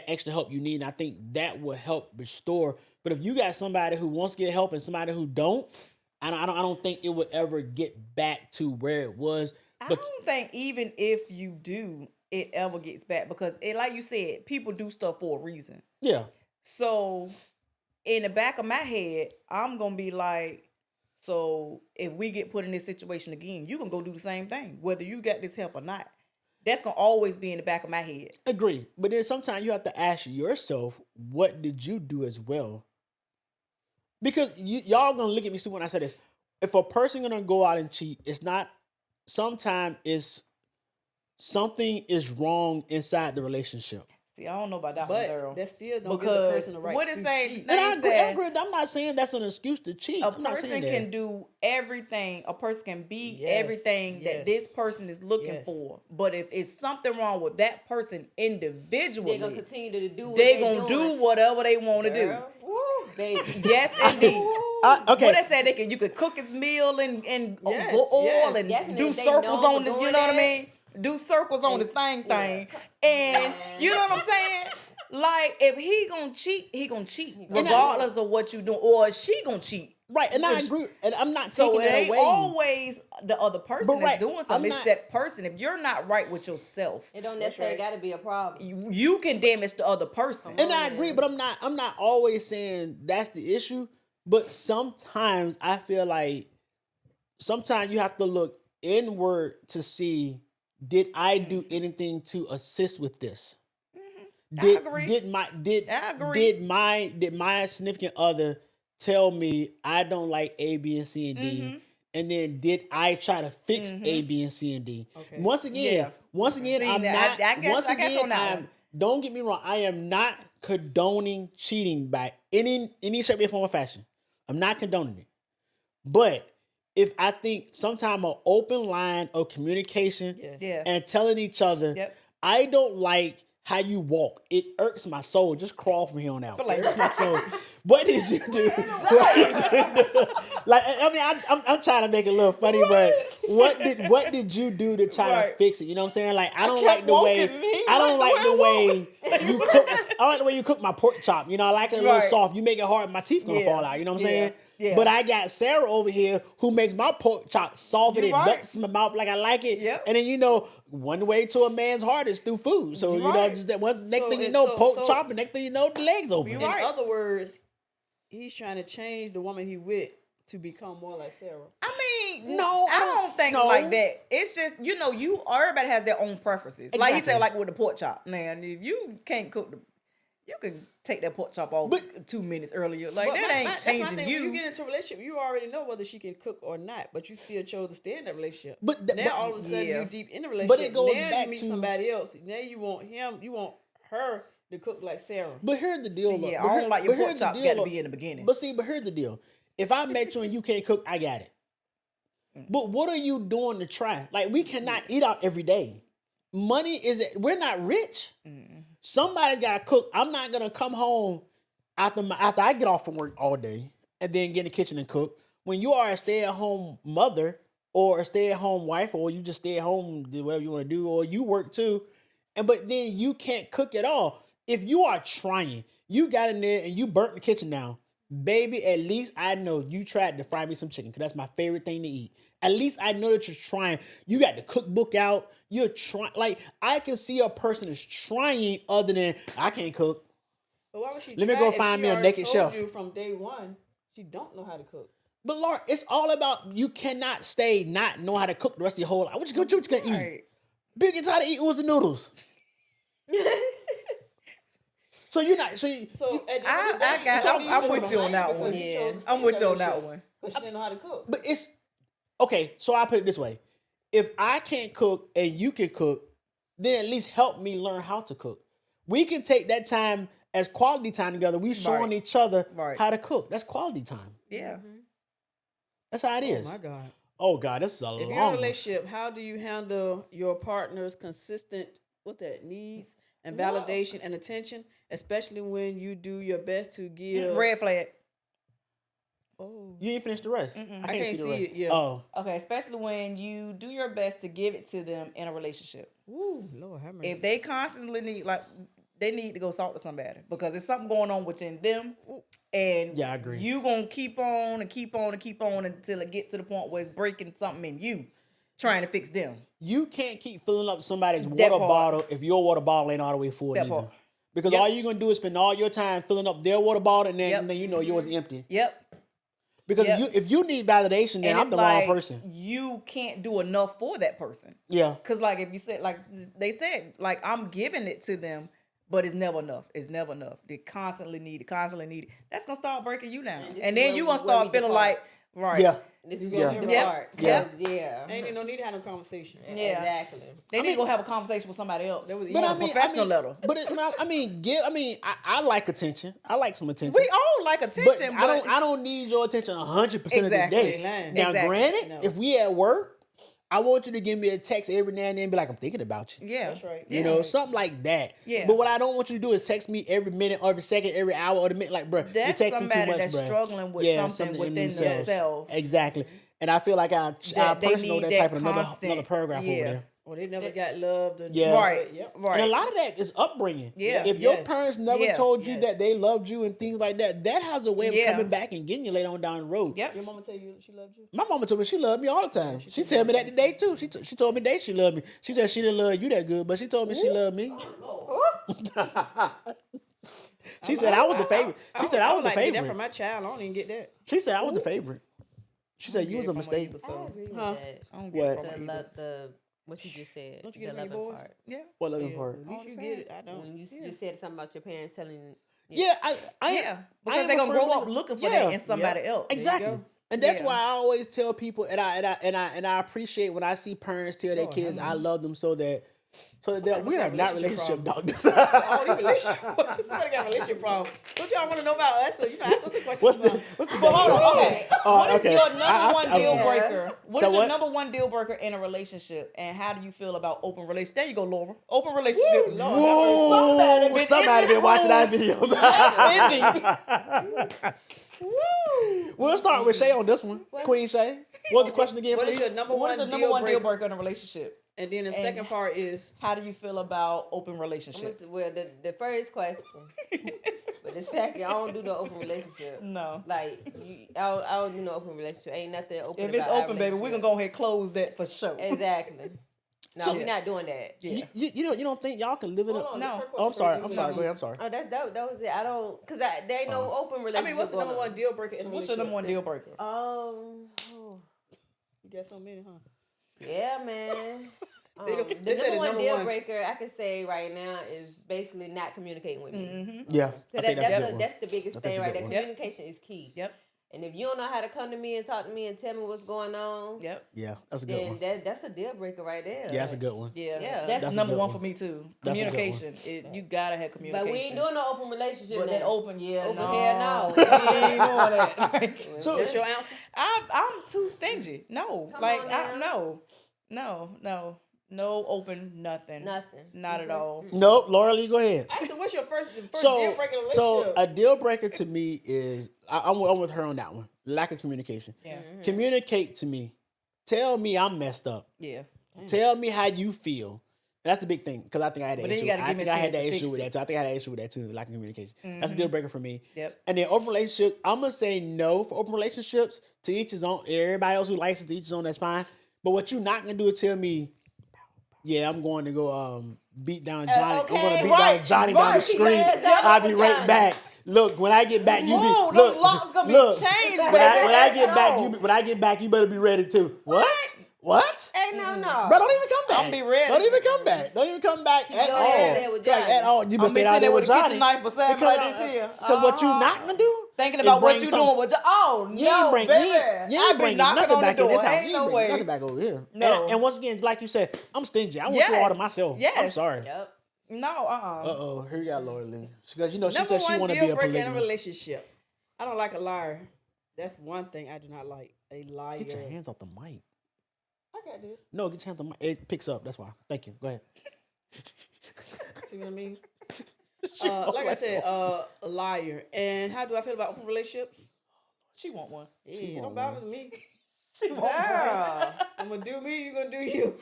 extra help you need. And I think that will help restore. But if you got somebody who wants to get help and somebody who don't, I don't think it would ever get back to where it was. I But don't think even if you do, it ever gets back, because like you said, people do stuff for a reason. yeah, So in the back of my head, I'm gonna be like, so if we get put in this situation again, you can go do the same thing, whether you got this help or not. That's gonna always be in the back of my head. agree. But then sometimes you have to ask yourself, what did you do as well? Because y'all gonna look at me stupid when I say this. If a person gonna go out and cheat, it's not. Sometimes it's something is wrong inside the relationship. See, I don't know about that one, But girl. that still don't give the Because person the right what it to say- cheat. And I They agree. said- I'm not saying that's an excuse to cheat. A I'm not person saying that. can do everything. A person can be Yes, everything that yes. this person is looking Yes. for. But if it's something wrong with that person individually, They're gonna continue to do what they they gonna do doing. whatever they want to do. Girl, baby. Yes, indeed. Okay. What they said, you could cook his meal and Yes, go oil yes. and Definitely, do if they circles know on the, you doing know what I that. mean? Do circles on the thing. And you know what I'm saying? Like, if he gonna cheat, he gonna cheat, regardless of what you doing, or she gonna cheat. Right, and I agree. And I'm not So taking it that ain't away. always the other person But that's right, doing I'm something. It's not- that person. If you're not right with yourself, It don't necessarily right. got to be a problem. you can damage the other person. And I Oh, agree, man. but I'm not always saying that's the issue. But sometimes I feel like sometimes you have to look inward to see, did I do anything to assist with this? Did agree. did I agree. did my significant other tell me I don't like A, B, and C and D? And then did I try to fix A, B, and C and D? Okay. Once again, See, I'm now, not. I guess- once I guess again, on that one. don't get me wrong. I am not condoning cheating by any shape, form, or fashion. I'm not condoning it. But if I think sometime an open line of communication Yes. Yeah. and telling each other, Yep. I don't like how you walk. It irks my soul. Just crawl from here on out. It irks my soul. What did you do? What did you do? Like, I mean, I'm trying to make it a little funny, but what did you do to try to Right. fix it? You know what I'm saying? Like, I don't kept like the way walking, me. I don't What like the the way way you cook. I don't like the way you cook my pork chop. You know, I like it a little Right. soft. You make it hard, my teeth gonna Yeah. fall out. You know what I'm Yeah. saying? Yeah. But I got Sarah over here who makes my pork chop soft and You it right. melts in my mouth like I like it. Yep. And then one way to a man's heart is through food. So You you know, right. just that one next So thing you it- know, so- pork so- chop, and next thing you know, the legs open. You In right. other words, he's trying to change the woman he with to become more like Sarah. I mean, No, I don't think no. like that. It's just, everybody has their own preferences. Like he Exactly. said, like with the pork chop. Man, if you can't cook you can take that pork chop off But- 2 minutes earlier. Like, But that ain't that's my changing thing. you. When you get into a relationship, you already know whether she can cook or not, but you still chose to stay in that relationship. But now all of a sudden yeah. you deep in the relationship. But it goes now back you meet to- somebody else. Now you want her to cook like Sarah. But here's the deal. See, look. yeah, But I here- don't like your but here's pork the chop deal, got to look. be in the beginning. But here's the deal. If I met you and you can't cook, I got it. But what are you doing to try? Like, we cannot eat out every day. money is we're not rich. Somebody's got to cook. I'm not gonna come home after I get off from work all day and then get in the kitchen and cook. When you are a stay-at-home mother or a stay-at-home wife, or you just stay at home, do whatever you want to do, or you work too, but then you can't cook at all. If you are trying, you got in there and you burnt the kitchen down, baby, at least I know you tried to fry me some chicken, because that's my favorite thing to eat. At least I know that you're trying. You got the cookbook out. You're trying. Like, I can see a person is trying other than, I can't cook. But why would she Let me try go if find she me a already naked told chef? you from day one, she don't know how to cook. But Lord, it's all about, you cannot stay not know how to cook the rest of your whole life. What you gonna eat? Right. Big gets tired of eating oodles and noodles. So you're not. So you, So at the I- end of the day, I she got- told I'm you with you on that because one. you Yeah. chose to I'm stay with in you on that that relationship one. because she didn't know how to cook. but it's okay. So I put it this way: if I can't cook and you can cook, then at least help me learn how to cook. We can take that time as quality time together. We showing Right. each other Right. how to cook. That's quality time. Yeah. That's how it is. Oh my God. Oh God, this is a If long you're in a one. relationship, how do you handle your partner's consistent needs and validation and attention, especially when you do your best to give Red flag. Oh. You ain't finished the rest. I can't see the rest. it, yeah. Oh, Okay, especially when you do your best to give it to them in a relationship. Ooh, Lord have mercy. If they constantly need, like, they need to go talk to somebody because there's something going on within them, and Yeah, I agree. You gonna keep on and keep on and keep on until it get to the point where it's breaking something in you, trying to fix them. you can't keep filling up somebody's That water part. bottle if your water bottle ain't all the way full That either. part. Because Yep. all you're gonna do is spend all your time filling up their water bottle, and then, Yep. and then you know yours is empty. Yep. Because Yep. if you need validation, then And I'm it's the like wrong person. you can't do enough for that person. Yeah. Cause like if you said, like they said, like I'm giving it to them, but it's never enough. It's never enough. They constantly need it. Constantly need it. That's gonna start breaking you down, And this and is then where you gonna we- where start we feeling depart. like, right? Yeah. This is Yeah. going to Yep. depart. Yeah. Yeah. Ain't even no need to have no conversation. Yeah. Exactly. They need to go have a conversation with somebody else. That was But easy. I mean, professional level. But I like attention. I like some attention. We all like attention, but but, I don't need your attention 100% Exactly. of the day. Lying. Now, Exactly. granted, No. if we at work, I want you to give me a text every now and then, and be like, I'm thinking about you. yeah, That's right. You know, something like that. Yeah. But what I don't want you to do is text me every minute, every second, every hour, or the minute. Like, bro, That's you're texting somebody too much, that's bro. struggling with something in within themselves. themselves. Exactly. And I feel like our That they personal need that that type of another constant- paragraph yeah. over there. Or they never got loved. Or Yeah. Right. Yep. Right. And a lot of that is upbringing. Yeah. If your Yes. parents never Yeah. told you Yes. that they loved you and things like that, that has a way of Yeah. coming back and getting you later on down the road. Yep. Your mama tell you she loved you? My mama told me she loved me all the time. she She told tell me me that today too. She told me today she loved me. She said she didn't love you that good, but she told me she loved me. She said I was the favorite. She said I was the like, get that from favorite. my child. I don't even get that. She said I was the favorite. She said you was a mistake. I agree with Huh? that. I don't What? get it from The her either. love, the what you just said. Don't you get the it from your loving boys? part. Yeah. What loving Yeah, part? At All least the you time. get it. I don't. When you Yeah. just said something about your parents telling. Yeah, I Yeah, I because am they're a gonna grow firm up believer- looking for Yeah. that in somebody else. Exactly. go. And that's Yeah. why I always tell people, and I appreciate when I see parents tell their Lord, kids, have I love them so that Somebody we must are have not relationship relationship doctors. Oh, these relationship. Somebody got a relationship problem. What y'all want to know about us? So you know, ask us a question. what's the about- what's the But hold on, okay. What is okay. your number one deal Yeah. breaker? What So is your what? number one deal breaker in a relationship, and how do you feel about open relationships? There you go, Laura. Open relationships. Whoa, somebody been watching our videos. We'll start with Shay on this one. Queen Shay. What's the question again, What is please? your number What one is the deal number one deal breaker? breaker in a relationship? And then the second part is How do you feel about open relationships? Well, the first question, but the second, I don't do no open relationship. No. Like I don't do no open relationship. Ain't nothing open. If it's about our open, baby, we're gonna relationship. go ahead and close that for sure. Exactly. No, So- we're not doing that. Yeah. You don't think y'all can live in a? Hold on, No. this her Oh, I'm question sorry. for I'm you. sorry. Go ahead. I'm sorry. Oh, that was it. I don't, cause there ain't no open I relationship. mean, what's the going number on. one deal breaker in a What's your relationship? number one deal breaker? Oh, You got so many, huh? yeah, man. They The said number one number deal one. breaker I can say right now is basically not communicating with me. Mm-hmm. Yeah, I So think that's a good one. that's the biggest I think thing it's a right good there. one. Yep. Communication is key. Yep. And if you don't know how to come to me and talk to me and tell me what's going on, Yep. Yeah, that's a good then one. that's a deal breaker right there. Yeah, that's a good one. Yeah. Yeah. That's, That's a number good one one. for me too. That's a good one. Communication. You gotta have communication. But we ain't doing no open relationship. But now. that open, yeah, Open no. here, no. We ain't doing that. So- That's your answer? I'm too stingy. No, Come like on I, now. no. No open, nothing. Nothing. Not at all. Nope, Laura Lee, go ahead. Actually, what's your first deal So, breaker in a so relationship? a deal breaker to me is I'm with her on that one. Lack of communication. Yeah. Communicate to me. Tell me I'm messed up. Yeah. Tell me how you feel. That's the big thing because I think I had that But then issue. you gotta I give me think a I had chance that to issue fix with it. that too. I think I had that issue with that too. Lack of communication. That's a deal breaker for me. Yep. And then open relationship, I'm gonna say no for open relationships. To each his own. Everybody else who likes it, to each his own. That's fine. But what you're not gonna do is tell me, yeah, I'm going to go beat down Johnny. I'm going to beat down Johnny down the Keep your street. hands up I'll on be right Johnny. back. Look, when I get back, you be Whoa, look. those locks gonna be look. changed, When baby. I get No. back, when I get back, you better be ready too. What? What? Hey, no. Bro, don't even come back. I'll be ready. Don't even come back. Don't even come back at your all. ass there with Like, Johnny. at all. You I'm better stay sitting out there there with with a Johnny. kitchen knife beside me Because like this here. what you not gonna do? Thinking is about what bring you some- doing with oh You no, ain't bring, baby. you I ain't be bringing knocking nothing on the back in door. this house. Ain't You no ain't bringing way. nothing back over here. No. And once again, like you said, I'm stingy. I want Yes. you all to myself. I'm Yes. sorry. Yep. No, Uh-oh, here you got Laura Lee. Because, she Number said she one want to deal be a breaker in a polygamist. relationship. I don't like a liar. That's one thing I do not like. A liar. Get your hands off the mic. I got this. No, get your hands off the mic. It picks up. That's why. Thank you. Go ahead. See what I mean? Like I said, a liar. And how do I feel about open relationships? she want one. Yeah, She it want don't bother me. She want one. Girl. I'm gonna do me, you gonna do you.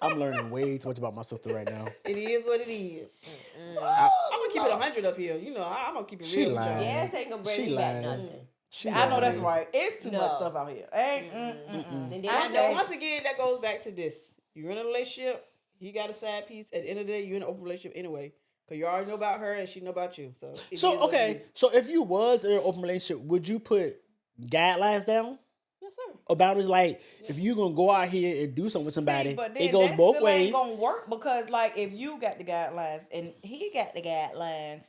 I'm learning way too much about my sister right now. It is what it is. I'm gonna keep it 100 up here. You know, I'm gonna keep it She real. lying. Yes, ain't gonna bring She me back lying. nothing. She I know that's lying. right. It's too No. much stuff out here. Ain't. And then I I know know. once again that goes back to this. You're in a relationship, he got a side piece. At the end of the day, you're in an open relationship anyway. Cause you already know about her and she know about you. So it is So, what it okay. is. So, if you was in an open relationship, would you put guidelines down? Yes, sir. About it's like, if you going to go out here and do something with somebody, See, but then it goes that both still ain't ways. gonna work because, like, if you got the guidelines and he got the guidelines,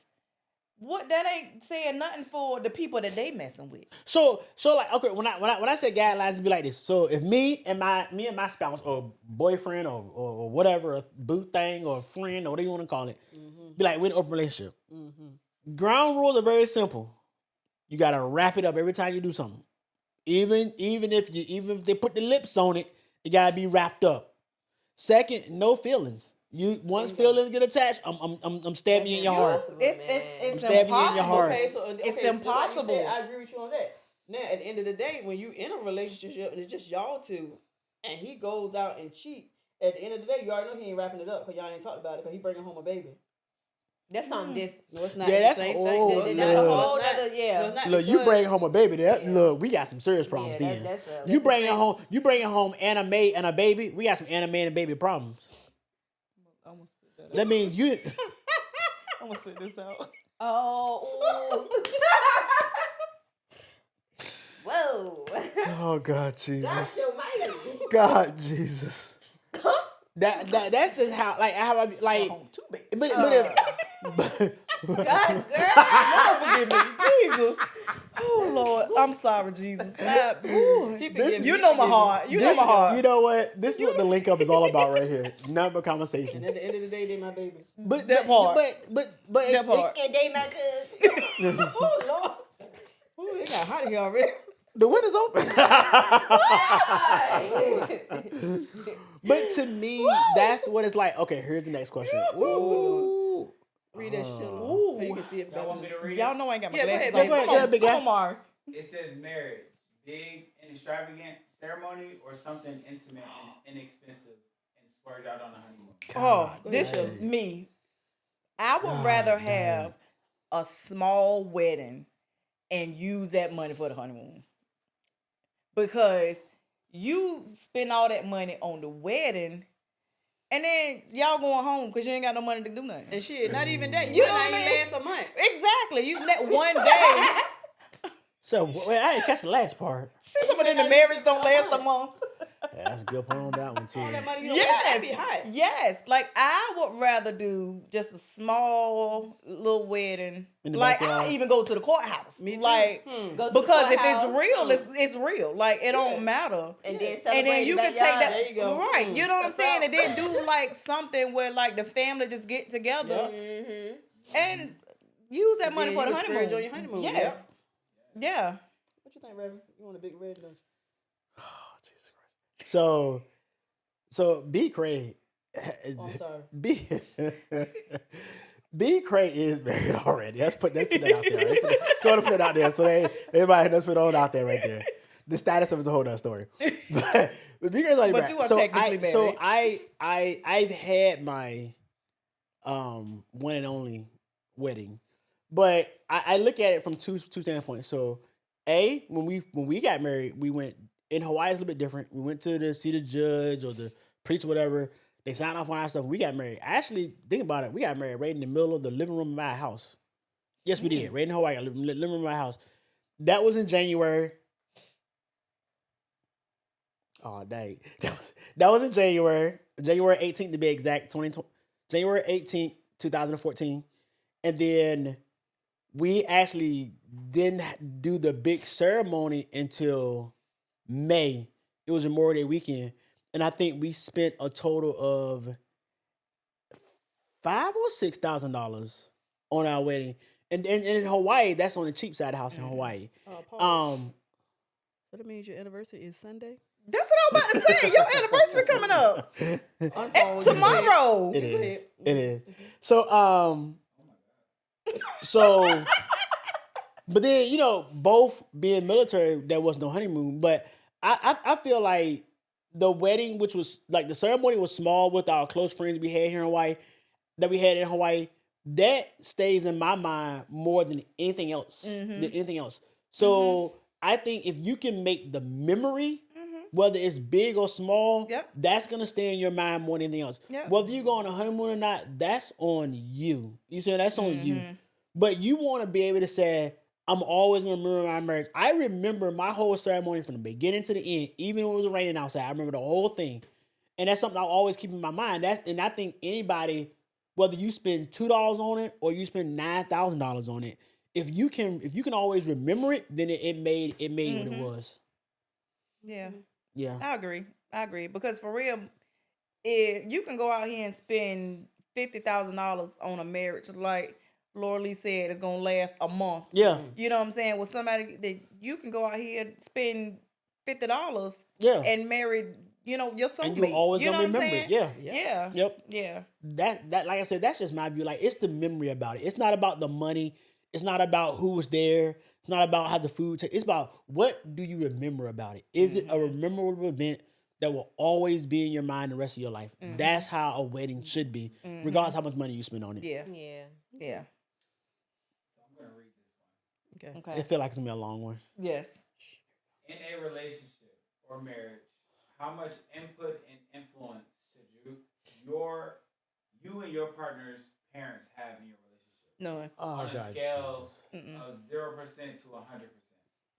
what that ain't saying nothing for the people that they messing with. So like, okay, when I say guidelines, it be like this. So if me and my spouse or boyfriend or whatever, a boot thing or a friend or whatever you want to call it, be like, we're in an open relationship. Ground rules are very simple. You gotta wrap it up every time you do something. Even if they put the lips on it, it gotta be wrapped up. Second, no feelings. Once feelings get attached, I'm stabbing you in your heart. It's stabbing you in your impossible. heart. Okay, so It's just like you impossible. said, I agree with you on that. Now, at the end of the day, when you in a relationship and it's just y'all two, and he goes out and cheat, at the end of the day, you already know he ain't wrapping it up because y'all ain't talked about it because he bringing home a baby. That's something different. No, it's not. Yeah, It's that's the same old. thing. That's a Yeah. whole it's not- nother, yeah. no, it's not Look, you because- bring home a baby. Look, we got some serious problems. Yeah, then that's you the bringing thing. home anime and a baby. We got some anime and baby problems. I'm gonna sit that That means you. I'm gonna sit this out. Oh, ooh. Whoa. Oh God, That's Jesus. your man. God, Jesus. That's just how I like. Home too big. But if, God, girl. Forgive me, Jesus. Oh Lord, I'm sorry, Jesus. Ooh, you know my heart. You know my heart. You know what? This is what the link up is all about right here. Nothing but And conversations. at the end of the day, they my babies. But That part. But That part. And they my cousin. Oh Lord. Ooh, it got hot here already. the window's open. But to me, that's what it's like. Okay, here's the next question. Ooh. Read that shit. Ooh. So you can see it Y'all better. want me to read Y'all it? know I ain't got my Yeah, go glasses ahead, on. baby. Go ahead, go ahead, big guy. Come on, Mar. It says marriage, big and extravagant ceremony or something intimate and inexpensive and splurge out on a honeymoon. Oh, Go this ahead. is me. I would God rather damn. have a small wedding and use that money for the honeymoon. Because you spend all that money on the wedding and then y'all going home because you ain't got no money to do nothing. And shit, not even that. You You know know what I not mean? even last a month. Exactly. You let one day. So wait, I didn't catch the last part. See, somebody in the marriage don't last a month. Yeah, that's a good point on that one too. All that money you don't yes. Yes, be hot. yes. Like I would rather do just a small little wedding. In the Like backyard. I even go to the courthouse. Me too. Like Go to the because if courthouse. it's real, it's real. Like it don't matter. And then And then you can take that There you go. right. You know what I'm That's saying? all. And then do like something where like the family just get together Mm-hmm. and use that And money then for you the can splurge honeymoon. on your honeymoon, Yes. Yeah. What you think, Reverend? You want a big red, don't you? Oh, Jesus Christ. So B Craig, I'm sorry. B B Cray is married already. Let's put that out there. Let's go and put that out there. So everybody let's put it on out there right there. The status of it's a whole other story. But B Cray's already But married. you are So technically married. I've had my one and only wedding, but I look at it from two standpoints. So when we got married, we went in Hawaii. It's a little bit different. We went to see the judge or the priest or whatever. They signed off on our stuff. We got married. I actually think about it. We got married right in the middle of the living room of my house. Yes, we did. Right in Hawaii, living room of my house. That was in January. Oh dang, that was in January 18th to be exact. January 18th, 2014, and then we actually didn't do the big ceremony until May. It was Memorial Day weekend, and I think we spent a total of $5,000 or $6,000 on our wedding. And in Hawaii, that's on the cheap side of the house in Hawaii. Pause. So that means your anniversary is Sunday? That's what I'm about to say. Your anniversary coming up. It's tomorrow. It is. It is. So but then, both being military, there was no honeymoon. But I feel like the wedding, which was like the ceremony was small with our close friends we had here in Hawaii, that stays in my mind more than anything else. So I think if you can make the memory, whether it's big or small, that's gonna stay in your mind more than anything else. Whether you go on a honeymoon or not, that's on you. You see, that's on you. But you want to be able to say, I'm always gonna remember my marriage. I remember my whole ceremony from the beginning to the end, even when it was raining outside. I remember the whole thing, and that's something I always keep in my mind. And I think anybody, whether you spend $2 on it or you spend $9,000 on it, if you can always remember it, then it made what it was. Yeah. Yeah. I agree. Because for real, if you can go out here and spend $50,000 on a marriage, like Laura Lee said, it's gonna last a month. Yeah. You know what I'm saying? With somebody that you can go out here and spend $50 and marry, your soulmate. And you always gonna remember it. Yeah. Yeah. Yep. Yeah. That like I said, that's just my view. Like, it's the memory about it. It's not about the money. It's not about who was there. It's not about how the food tastes. It's about what do you remember about it? Is it a memorable event that will always be in your mind the rest of your life? That's how a wedding should be, regardless how much money you spend on it. Yeah. Yeah. So I'm gonna read this one. Okay. It feel like it's gonna be a long one. Yes. In a relationship or marriage, how much input and influence should you and your partner's parents have in your relationship? None. Oh, On a God, scale Jesus. of 0% to 100%.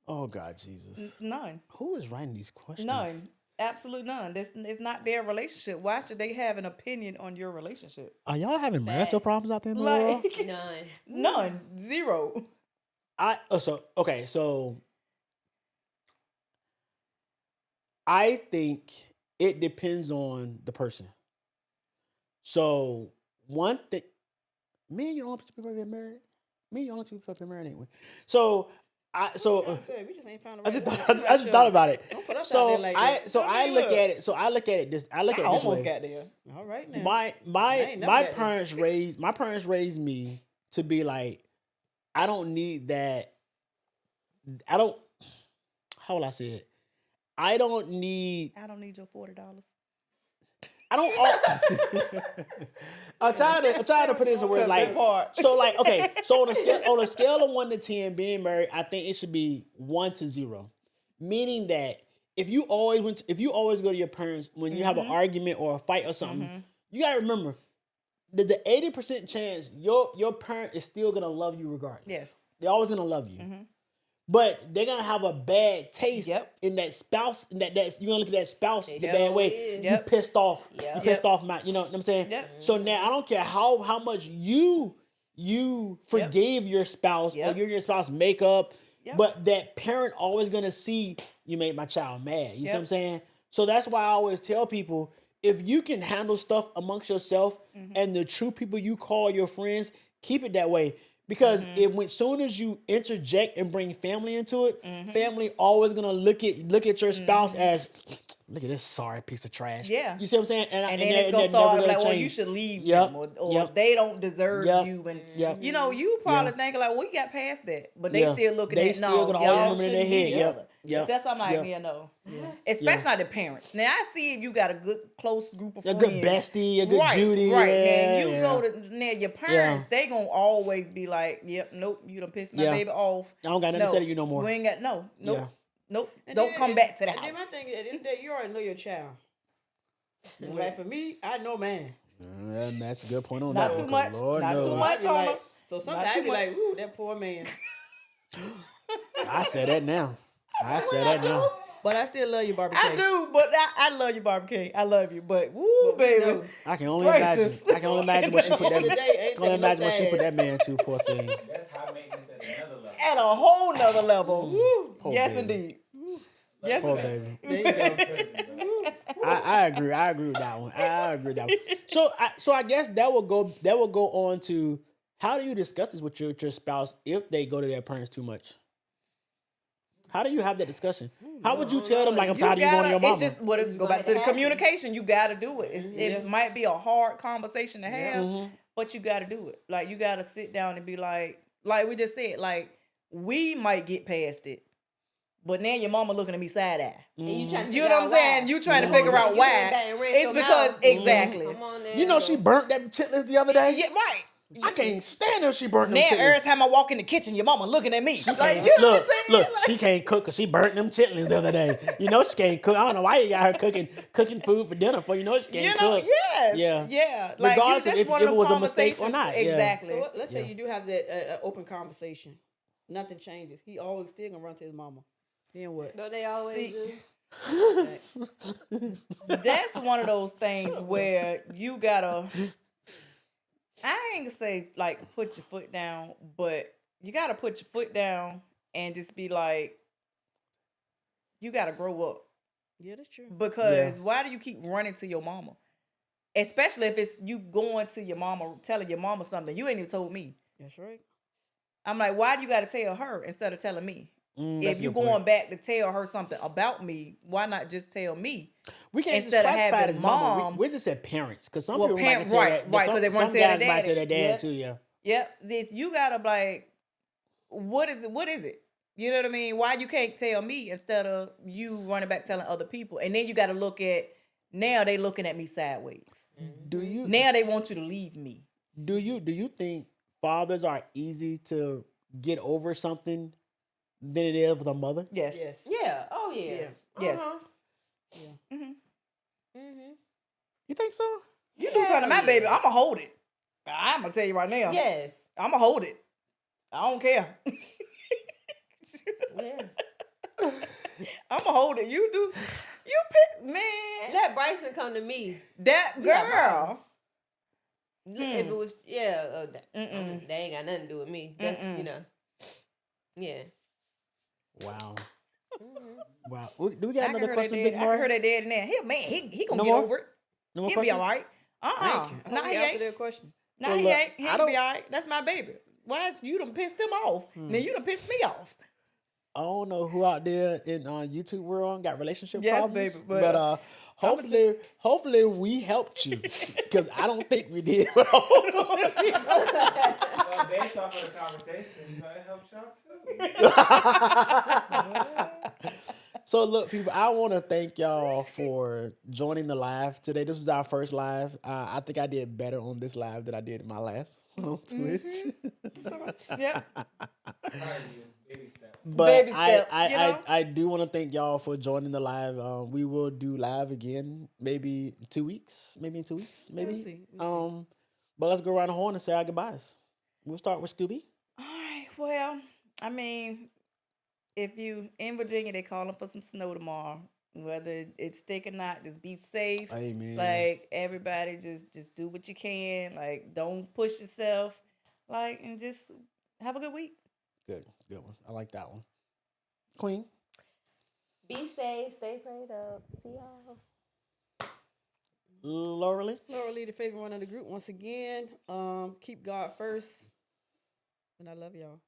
Oh, God, Jesus. None. Who is writing these questions? None. Absolute none. It's not their relationship. Why should they have an opinion on your relationship? Are y'all having marital problems out there in the world? Like None. none. Zero. So I think it depends on the person. So one thing, me and you only two people get married. Me and you only two people get married, ain't we? So We just ain't found a I just right thought, I just thought about it. Don't put us out So there like that. I look at it. So I look at it this. I look I at it this almost way. got there. All right now. My ain't never my got parents raised me to be like, I don't need that. I don't. How will I say it? I don't need. I don't need your $40. I don't. I'm trying to put it in words like. So like, okay. So on a scale of 1 to 10, being married, I think it should be 1 to 0, meaning that if you always go to your parents when you have an argument or a fight or something, you gotta remember that the 80% chance your parent is still gonna love you regardless. Yes. They're always gonna love you. But they're gonna have a bad taste in that spouse. That you're gonna look at that spouse the bad way. is. You pissed off. Yep. You pissed off. You know what I'm saying? Yep. So now I don't care how much you forgave your spouse or your spouse make up, but that parent always gonna see you made my child mad. You see what I'm saying? So that's why I always tell people, if you can handle stuff amongst yourself and the true people you call your friends, keep it that way. Because when soon as you interject and bring family into it, family always gonna look at your spouse as look at this sorry piece of trash. Yeah. You see what I'm saying? And then that- it's gonna that never start gonna like, well, you change. should leave Yep, them, or yep. they don't deserve Yep, you, and yep. you know, you probably Yeah. thinking like, we got past that, but they Yeah. still looking They at still no, gonna always y'all remember in shouldn't their be head. Yep, together. yep, That's I'm like, yep. yeah, no, Yeah. especially not the parents. Now I see if you got a good close group of A friends, good bestie, a good right, Judy. right. Yeah, Now you yeah. go to now your parents, they gonna always be like, yep, nope, you done pissed my Yeah. baby off. I don't got nothing to say to you no more. We ain't got nope, Yeah. nope. And Don't then- come back to the and house. then my thing is, at the end of the day, you already know your child. And like for me, I know man. And that's a good point on Not that too one, much, 'cause Lord not knows. too I much, be Homer. like, so sometimes too I be like, much. ooh, that poor man. I said that now. I said that now. But I still love you, Barbie K. I do, but I love you, Barbie King. I love you, but woo, But we baby. know. I can only Gracious. imagine. I can only imagine what she put that. At the end of the day, ain't I can only taking no imagine what she put that sides. man to. Poor thing. That's high maintenance at another level. At a whole nother level. Woo. Poor Yes, baby. indeed. Yes, Poor indeed. baby. There you go. I agree. I agree with that one. I agree with that one. So I guess that will go on to how do you discuss this with your spouse if they go to their parents too much? How do you have that discussion? How would you tell them like I'm tired of you going to your mama? It's just what if go back to the communication. You got to do it. It might be a hard conversation to have, but you got to do it. Like you got to sit down and be like we just said, like we might get past it, but now your mama looking at me side eye. And you trying to You figure know what out I'm saying? why. You trying to know, figure so out you went why. back and ran It's your because mouth. exactly. Come on now. You know she burnt them chitlins the other day. Yeah, right. I can't stand if she burnt them Now chitlins. every time I walk in the kitchen, your mama looking at me. She Like, can't- you know look, what I'm saying? look, she can't cook because she burnt them chitlins the other day. You know she can't cook. I don't know why you got her cooking food for dinner for. You know she can't cook. yes, Yeah. yeah. Regardless of that's if one it them was a mistake or conversations- not, yeah. Exactly. So let's say Yeah. you do have that open conversation. Nothing changes. He always still gonna run to his mama. Then what? Don't they always See, do? That's one of those things where you gotta. I ain't gonna say like put your foot down, but you gotta put your foot down and just be like, you gotta grow up. Yeah, that's true. Because why do you keep running to your mama? Especially if it's you going to your mama, telling your mama something. You ain't even told me. That's right. I'm like, why do you got to tell her instead of telling me? That's If a you good going point. back to tell her something about me, why not just tell me? We can't just instead of classify it having as mom. mom- We just said parents because some Well, people parent- might tell right, that. right, 'cause they some wanna tell guys their might daddy. tell their dad Yep. too. Yeah. Yep, this you gotta like, what is it? What is it? You know what I mean? Why you can't tell me instead of you running back telling other people? And then you got to look at now they looking at me sideways. Do you Now they want you to leave me. do you think fathers are easy to get over something than it is with a mother? Yes. Yes. Yeah. Oh yeah. Yeah. Yes. Mm-hmm. You think so? You do something to my Yeah. baby, I'ma hold it. I'ma tell you right now. Yes. I'ma hold it. I don't care. Yeah. I'ma hold it. You do. You pick, man. Let Bryson come to me. That girl. If it was, they ain't got nothing to do with me. That's yeah. Wow. Mm-hmm. Wow. Do we got I can another hear question, that Big dad. I can Mar? hear that dad in there. He gonna No get more? over it. No more He'll be questions? all right. Thank you. Nah, he answer ain't. their question. Nah, Well, he look, ain't. I He'll don't- be all right. That's my baby. Why is you done pissed him off? Then you done pissed me off. I don't know who out there in YouTube world got relationship Yes, problems, baby, but but, hopefully we helped you because I don't think we did. Well, based off of the conversation, it helped y'all too. So look, people, I want to thank y'all for joining the live today. This is our first live. I think I did better on this live than I did in my last one on Twitch. Yeah. Proud of you. Baby steps. But Baby steps, you know? I do want to thank y'all for joining the live. We will do live again, maybe in 2 weeks. Maybe. We'll see. We'll But let's go around the horn and say our goodbyes. We'll start with Scooby. All right. Well, I mean, if you in Virginia, they calling for some snow tomorrow. Whether it's thick or not, just be safe. Amen. Like everybody, just do what you can. Like don't push yourself. Like and just have a good week. Good one. I like that one. Queen. Be safe. Stay prayed up. See y'all. Laura. Laura Lee, the favorite one of the group. Once again, keep God first. And I love y'all.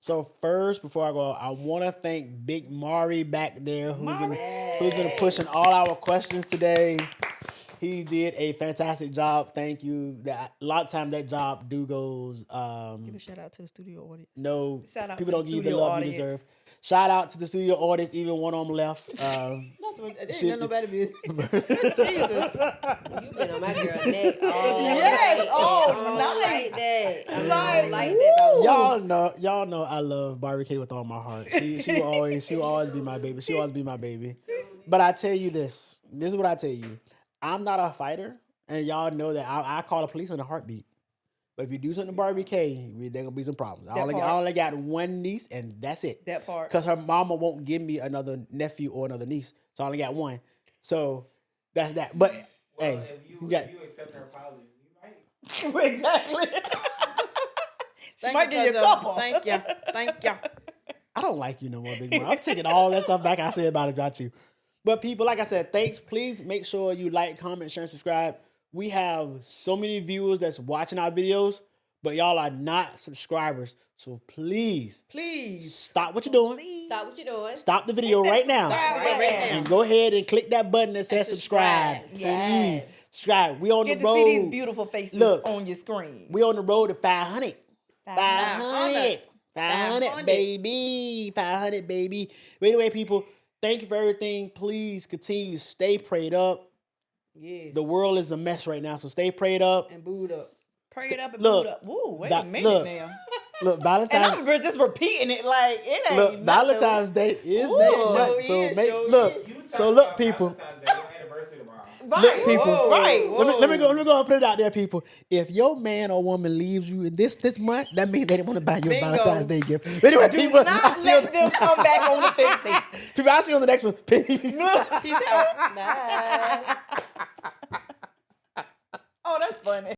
So first, before I go, I want to thank Big Mari back there who's been pushing all our questions today. He did a fantastic job. Thank you. That a lot of time that job goes. Give a shout out to the studio audience. No, Shout out people to don't the give you the studio love audience. you deserve. Shout out to the studio audience. Even one of them left. That's what. It Shit. ain't nobody business. Jesus. You been on my girl neck all Yes, night. all I don't night. like that. I Like, don't like that about you. Y'all know I love Barbie K with all my heart. She will always be my baby. She will always be my baby. But I tell you this. This is what I tell you. I'm not a fighter, and y'all know that I call the police in a heartbeat. But if you do something to Barbie K, there gonna be some problems. I only got one niece, and that's it. That part. Because her mama won't give me another nephew or another niece, so I only got one. So that's that. But Well, hey, if you you got accept her apology, you might. Exactly. She Thank might you, give you a cousin. couple. Thank you. Thank you. I don't like you no more, Big Mom. I'm taking all that stuff back I said about you. But people, like I said, thanks. Please make sure you like, comment, share, and subscribe. We have so many viewers that's watching our videos, but y'all are not subscribers. So please stop what you're doing. Stop what you're doing. Stop the video right now. Subscribe Right button. now. And go ahead and click that button that says subscribe. Yes. Please subscribe. We on Get the to road. see these beautiful faces Look. on your screen. We on the road to 500. 500. 500, baby. 500, baby. But anyway, people, thank you for everything. Please continue to stay prayed up. Yes. The world is a mess right now, so stay prayed up. And booed up. Pray it up and Look, boot up. Woo, wait that- a minute look. now. Look, And Valentine's. I'm just repeating it like it ain't Look, nothing. Valentine's Day is Ooh, next sure month. So is, make sure look. is. You talking So look, about people. Valentine's Day, your anniversary tomorrow. Right. Look, people. Whoa, Right. whoa. Let me go and put it out there, people. If your man or woman leaves you in this month, that means they didn't want to buy you a Bingo. Valentine's Day gift. But anyway, Do people, not I'll see you let them come back on the 15th. people, I'll see you on the next one. Peace. Peace out. Bye. Oh, that's funny.